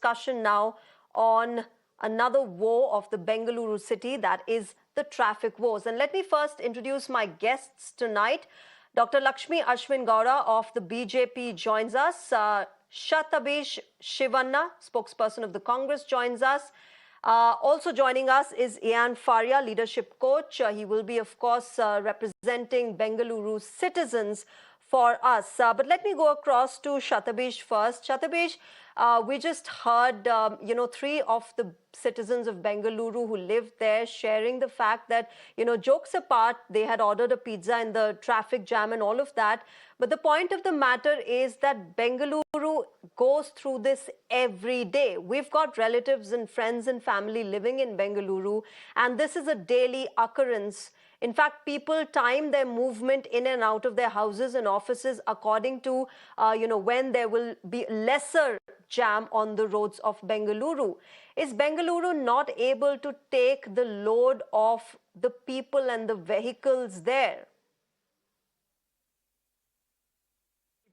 discussion now on another woe of the Bengaluru city, that is the traffic woes. And let me first introduce my guests tonight. Dr. Lakshmi Ashwin Gowda of the BJP joins us. Shatabish Shivanna, spokesperson of the Congress, joins us. Also joining us is Faria, leadership coach. He will be, of course, representing Bengaluru citizens for us. But let me go across to Shatabish first. Shatabish, we just heard, three of the citizens of Bengaluru who lived there sharing the fact that, jokes apart, they had ordered a pizza in the traffic jam and all of that. But the point of the matter is that Bengaluru goes through this every day. We've got relatives and friends and family living in Bengaluru, and this is a daily occurrence. In fact, people time their movement in and out of their houses and offices according to, when there will be lesser jam on the roads of Bengaluru. Is Bengaluru not able to take the load of the people and the vehicles there?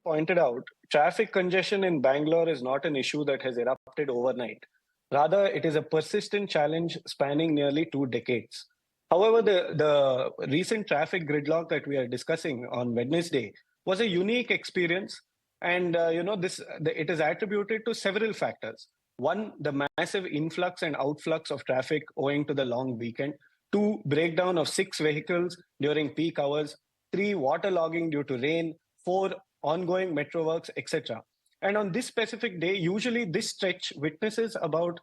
Pointed out, traffic congestion in Bangalore is not an issue that has erupted overnight. Rather, it is a persistent challenge spanning nearly 2 decades. However, the recent traffic gridlock that we are discussing on Wednesday was a unique experience, and it is attributed to several factors. One, the massive influx and outflux of traffic owing to the long weekend. 2, breakdown of 6 vehicles during peak hours. 3, waterlogging due to rain. 4, ongoing metro works, etc. And on this specific day, usually this stretch witnesses about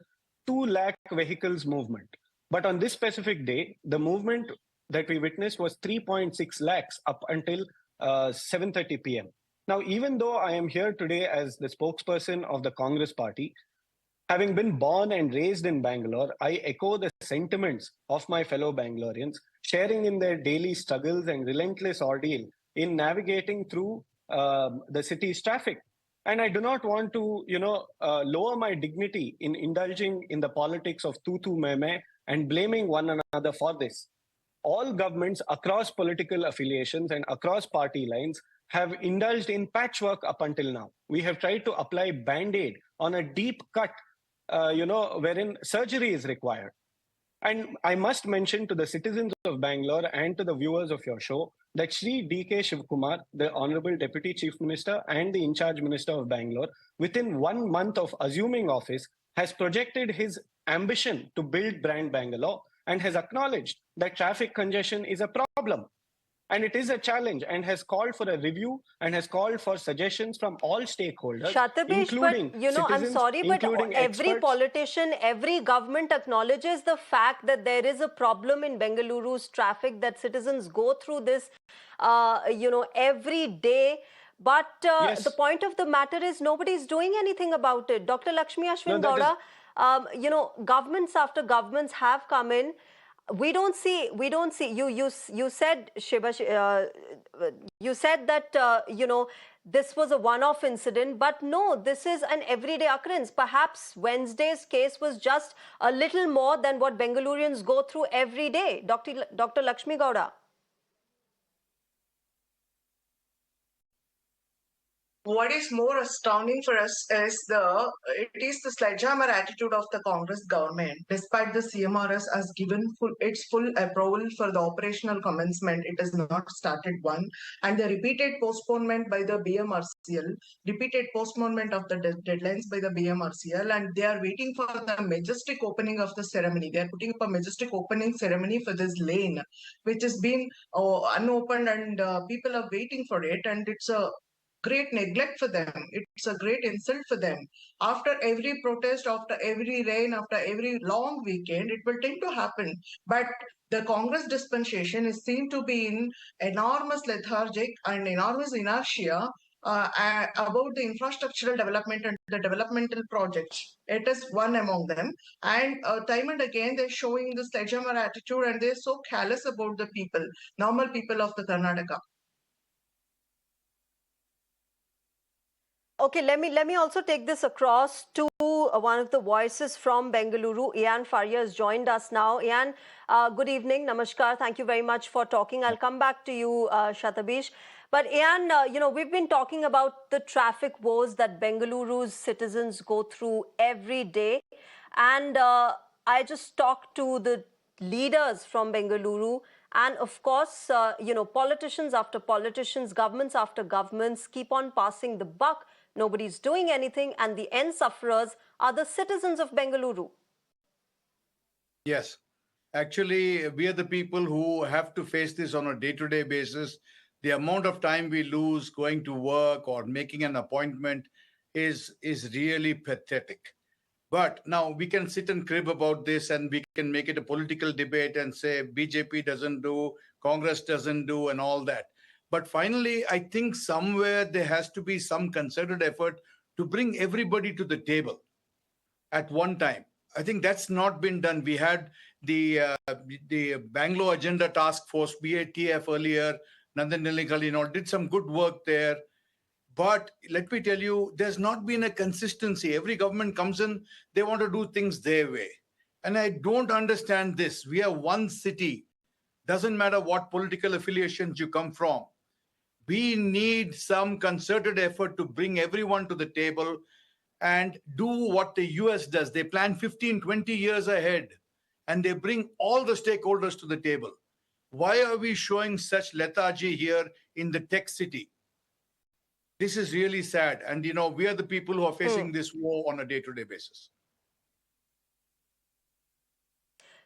2 lakh vehicles movement. But on this specific day, the movement that we witnessed was 3.6 lakhs up until 7:30 p.m. Now, even though I am here today as the spokesperson of the Congress party, having been born and raised in Bangalore, I echo the sentiments of my fellow Bangaloreans, sharing in their daily struggles and relentless ordeal in navigating through the city's traffic. And I do not want to, lower my dignity in indulging in the politics of tu me and blaming one another for this. All governments across political affiliations and across party lines have indulged in patchwork up until now. We have tried to apply band-aid on a deep cut, wherein surgery is required. And I must mention to the citizens of Bangalore and to the viewers of your show that Shri D.K. Shivkumar, the Honorable Deputy Chief Minister and the in-charge Minister of Bangalore, within 1 month of assuming office, has projected his ambition to build brand Bangalore and has acknowledged that traffic congestion is a problem. And it is a challenge, and has called for a review and has called for suggestions from all stakeholders, Shatabish, including but I'm sorry, but every experts. Politician, every government acknowledges the fact that there is a problem in Bengaluru's traffic, that citizens go through this, every day. But Yes. the point of the matter is nobody is doing anything about it. Dr. Lakshmi Ashwin Gowda, governments after governments have come in. We don't see. You said, Shiva, you said that this was a one-off incident, but no, this is an everyday occurrence. Perhaps Wednesday's case was just a little more than what Bengalurians go through every day. Dr. Lakshmi Gowda. What is more astounding for us is the sledgehammer attitude of the Congress government. Despite the CMRS has given its full approval for the operational commencement, it has not started one. And the repeated postponement by the BMRCL, repeated postponement of the deadlines by the BMRCL, and they are waiting for the majestic opening of the ceremony. They are putting up a majestic opening ceremony for this lane, which has been unopened, and people are waiting for it, and it's a great neglect for them. It's a great insult for them. After every protest, after every rain, after every long weekend, it will tend to happen. But the Congress dispensation is seen to be in enormous lethargic and enormous inertia about the infrastructural development and the developmental projects. It is one among them. And time and again, they're showing this sledgehammer attitude, and they're so callous about the people, normal people of the Karnataka. Okay, let me also take this across to one of the voices from Bengaluru. Faria has joined us now. Good evening, namaskar. Thank you very much for talking. I'll come back to you, Shatabish. But Ian, we've been talking about the traffic woes that Bengaluru's citizens go through every day. And I just talked to the leaders from Bengaluru. And of course, politicians after politicians, governments after governments keep on passing the buck. Nobody's doing anything. And the end sufferers are the citizens of Bengaluru. Yes. Actually, we are the people who have to face this on a day-to-day basis. The amount of time we lose going to work or making an appointment is really pathetic. But now we can sit and crib about this and we can make it a political debate and say BJP doesn't do, Congress doesn't do, and all that. But finally, I think somewhere there has to be some concerted effort to bring everybody to the table at one time. I think that's not been done. We had the Bangalore Agenda Task Force, BATF earlier, Nandan Nilekani, did some good work there. But let me tell you, there's not been a consistency. Every government comes in, they want to do things their way. And I don't understand this. We are one city. Doesn't matter what political affiliations you come from. We need some concerted effort to bring everyone to the table and do what the US does. They plan 15, 20 years ahead and they bring all the stakeholders to the table. Why are we showing such lethargy here in the tech city? This is really sad. And, we are the people who are facing this war on a day-to-day basis.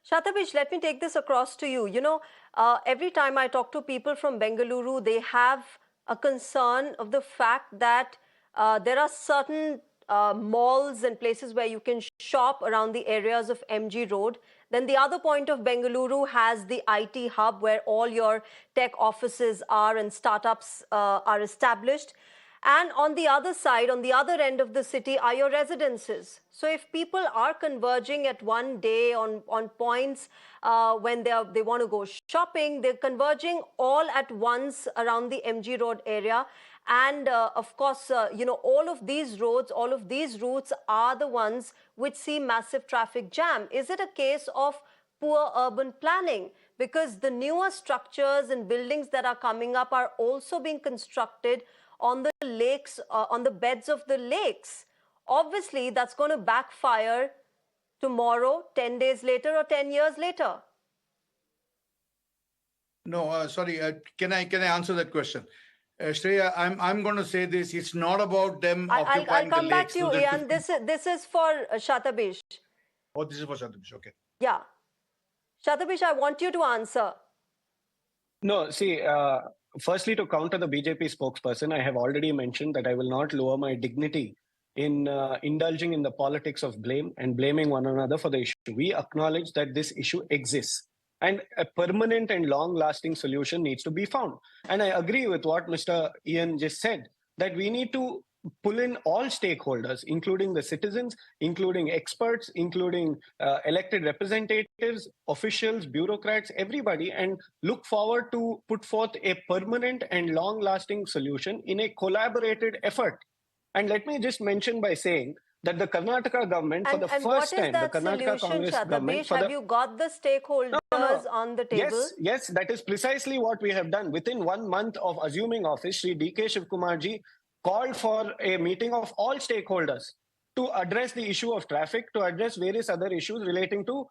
Shatabish, let me take this across to you. Every time I talk to people from Bengaluru, they have a concern of the fact that there are certain malls and places where you can shop around the areas of MG Road. Then the other point of Bengaluru has the IT hub where all your tech offices are and startups are established. And on the other side, on the other end of the city are your residences. So if people are converging at one day on points when they want to go shopping, they're converging all at once around the MG Road area. And of course, all of these roads, all of these routes are the ones which see massive traffic jam. Is it a case of poor urban planning? Because the newer structures and buildings that are coming up are also being constructed on the lakes, on the beds of the lakes. Obviously, that's going to backfire tomorrow, 10 days later, or 10 years later. No, sorry. Can I answer that question? Shreya, I'm going to say this. It's not about them occupying the lakes. I'll come back to you, Ian. This is for Shatabish. Oh, this is for Shatabish. Okay. Yeah. Shatabish, I want you to answer. No, see, firstly, to counter the BJP spokesperson, I have already mentioned that I will not lower my dignity in indulging in the politics of blame and blaming one another for the issue. We acknowledge that this issue exists and a permanent and long-lasting solution needs to be found. And I agree with what Mr. Ian just said, that we need to pull in all stakeholders, including the citizens, including experts, including elected representatives, officials, bureaucrats, everybody, and look forward to put forth a permanent and long-lasting solution in a collaborated effort. And let me just mention by saying that the Karnataka government, for the first time, the Karnataka Congress government... Have you got the stakeholders on the table? Yes, that is precisely what we have done. Within 1 month of assuming office, Shri D.K. Shivkumarji called for a meeting of all stakeholders to address the issue of traffic, to address various other issues relating to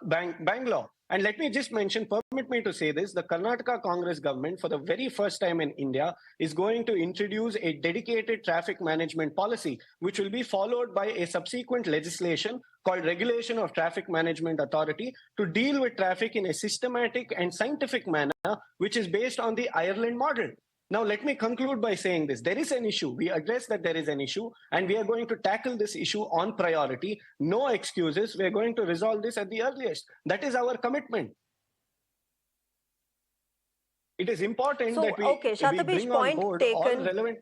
Bangalore. And let me just mention, permit me to say this, the Karnataka Congress government, for the very first time in India, is going to introduce a dedicated traffic management policy, which will be followed by a subsequent legislation called Regulation of Traffic Management Authority to deal with traffic in a systematic and scientific manner, which is based on the Ireland model. Now, let me conclude by saying this. There is an issue. We address that there is an issue, and we are going to tackle this issue on priority. No excuses. We are going to resolve this at the earliest. That is our commitment. It is important that we, Shatabish, bring on board all relevant...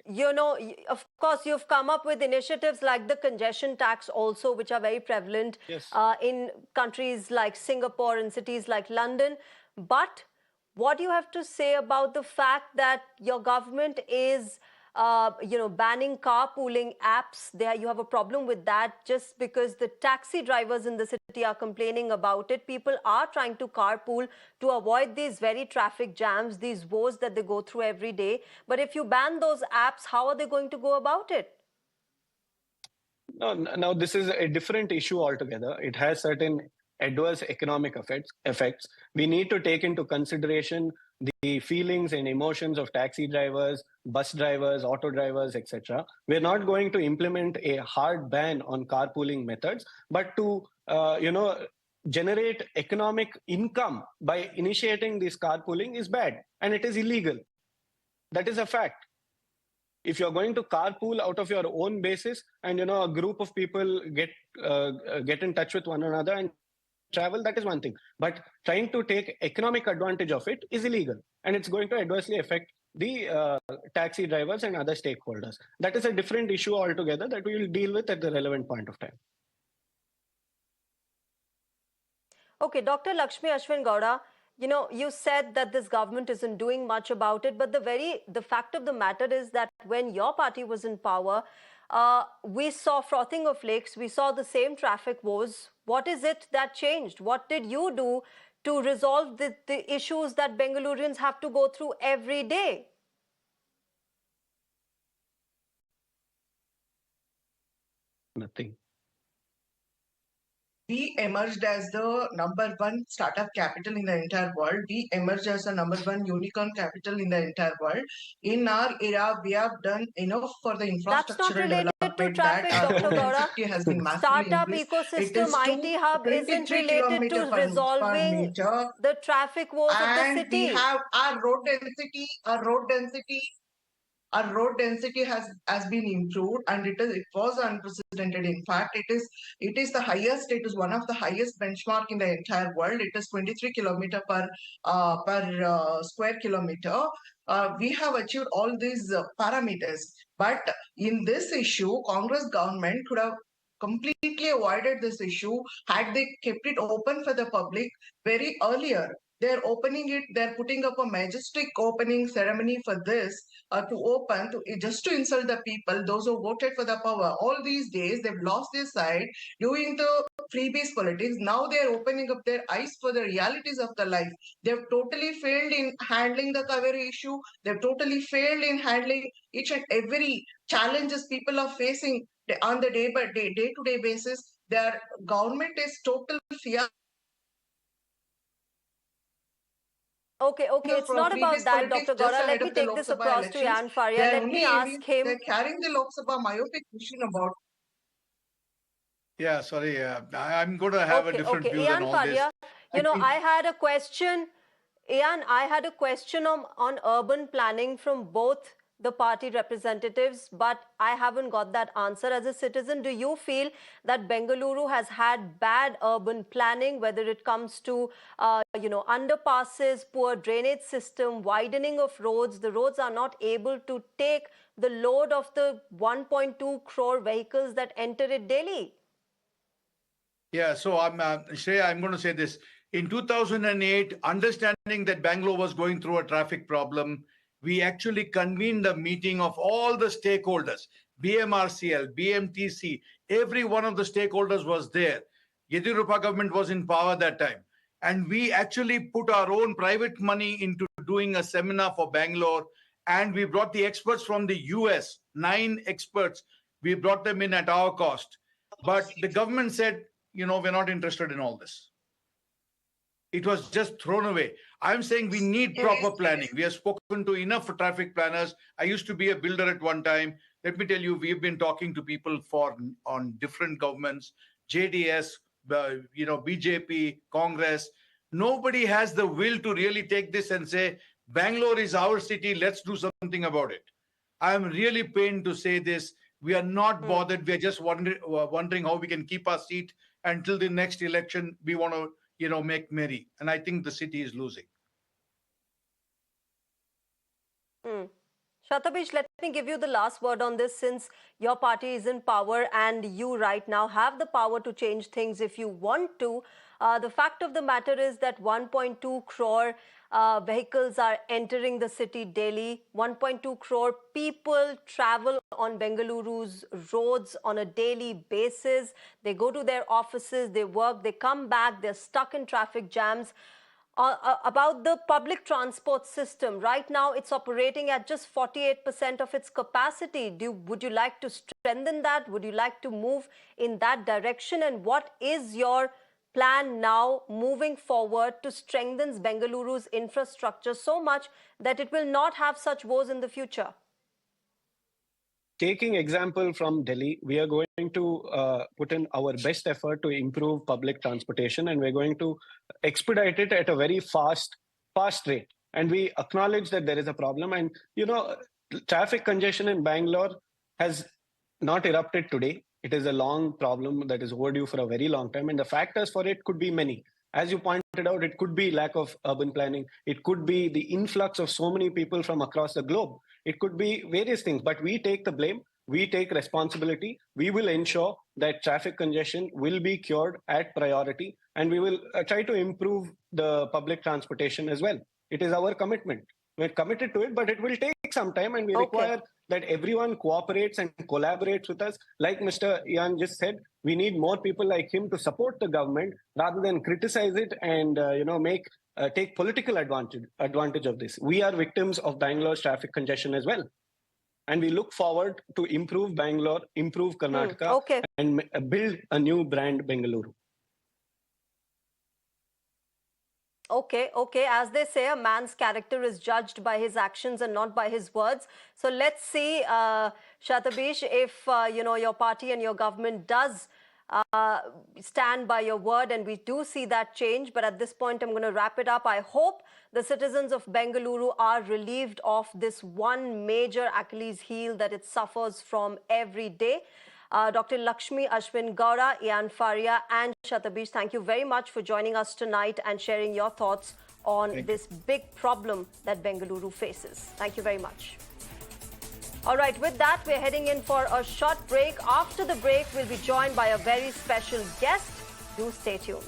Of course, you've come up with initiatives like the congestion tax also, which are very prevalent in countries like Singapore and cities like London. But what do you have to say about the fact that your government is banning carpooling apps. There you have a problem with that just because the taxi drivers in the city are complaining about it. People are trying to carpool to avoid these very traffic jams, these woes that they go through every day. But if you ban those apps, how are they going to go about it? No, now this is a different issue altogether. It has certain adverse economic effects. We need to take into consideration the feelings and emotions of taxi drivers, bus drivers, auto drivers, etc. We're not going to implement a hard ban on carpooling methods, but to generate economic income by initiating this carpooling is bad and it is illegal. That is a fact. If you're going to carpool out of your own basis and a group of people get in touch with one another and travel, that is one thing, but trying to take economic advantage of it is illegal and it's going to adversely affect the taxi drivers and other stakeholders. That is a different issue altogether that we will deal with at the relevant point of time. Okay, Dr. Lakshmi Ashwin Gowda, you said that this government isn't doing much about it, but the fact of the matter is that when your party was in power, we saw frothing of lakes, we saw the same traffic woes. What is it that changed? What did you do to resolve the issues that Bengalurians have to go through every day? Nothing. We emerged as the #1 startup capital in the entire world. We emerged as the #1 unicorn capital in the entire world. In our era, we have done enough for the infrastructural development to traffic, that our Dr. road Gowda. density has been massively Startup increased. ecosystem IT hub isn't 23 related to kilometer per resolving meter. the traffic woes of the And city. we have our road density has been improved and it was unprecedented. In fact, it is the highest, it is one of the highest benchmark in the entire world. It is 23 kilometer per square kilometer. We have achieved all these parameters, but in this issue Congress government could have completely avoided this issue had they kept it open for the public very earlier. They're opening it, they're putting up a majestic opening ceremony for this to open, to just to insult the people, those who voted for the power. All these days, they've lost their side doing the freebies politics. Now they're opening up their eyes for the realities of the life. They've totally failed in handling the Kaveri issue. They've totally failed in handling each and every challenges people are facing on the day-to-day basis. Their government is total fear. Okay, it's not about that, Dr. Gowda. Let me take this across to Jan Faria. Let me ask him. They're carrying the Lok Sabha myopic vision about. Yeah, sorry. I'm going to have a different view than all Faria, this. I had a question. Ian, I had a question on urban planning from both the party representatives, but I haven't got that answer. As a citizen, do you feel that Bengaluru has had bad urban planning, whether it comes to, underpasses, poor drainage system, widening of roads? The roads are not able to take the load of the 1.2 crore vehicles that enter it daily. Yeah, so Shreya, I'm going to say this. In 2008, understanding that Bangalore was going through a traffic problem, we actually convened a meeting of all the stakeholders, BMRCL, BMTC, every one of the stakeholders was there. Yediyurappa government was in power that time. And we actually put our own private money into doing a seminar for Bangalore. And we brought the experts from the US, 9 experts. We brought them in at our cost. But the government said, we're not interested in all this. It was just thrown away. I'm saying we need proper planning. We have spoken to enough traffic planners. I used to be a builder at one time. Let me tell you, we've been talking to people on different governments, JDS, BJP, Congress. Nobody has the will to really take this and say, Bangalore is our city, let's do something about it. I'm really pained to say this. We are not bothered. We are just wondering how we can keep our seat until the next election. We want to make merry. And I think the city is losing. Shatabish, let me give you the last word on this, since your party is in power and you right now have the power to change things if you want to. The fact of the matter is that 1.2 crore vehicles are entering the city daily. 1.2 crore people travel on Bengaluru's roads on a daily basis. They go to their offices, they work, they come back, they're stuck in traffic jams. About the public transport system, right now it's operating at just 48% of its capacity. Would you like to strengthen that? Would you like to move in that direction? And what is your plan now moving forward to strengthen Bengaluru's infrastructure so much that it will not have such woes in the future? Taking example from Delhi, we are going to put in our best effort to improve public transportation, and we're going to expedite it at a very fast rate. And we acknowledge that there is a problem. And, traffic congestion in Bangalore has not erupted today. It is a long problem that is overdue for a very long time. And the factors for it could be many. As you pointed out, it could be lack of urban planning. It could be the influx of so many people from across the globe. It could be various things, but we take the blame. We take responsibility. We will ensure that traffic congestion will be cured at priority, and we will try to improve the public transportation as well. It is our commitment. We're committed to it, but it will take some time, and we require that everyone cooperates and collaborates with us. Like Mr. Ian just said, we need more people like him to support the government rather than criticize it and take political advantage of this. We are victims of Bangalore's traffic congestion as well. And we look forward to improve Bangalore, improve Karnataka, and build a new brand, Bengaluru. Okay. As they say, a man's character is judged by his actions and not by his words. So let's see, Shatabish, if your party and your government does stand by your word, and we do see that change. But at this point, I'm going to wrap it up. I hope the citizens of Bengaluru are relieved of this one major Achilles heel that it suffers from every day. Dr. Lakshmi Ashwin Gowda, Ian Faria, and Shatabish, thank you very much for joining us tonight and sharing your thoughts on this big problem that Bengaluru faces. Thank you very much. All right, with that, we're heading in for a short break. After the break, we'll be joined by a very special guest. Do stay tuned.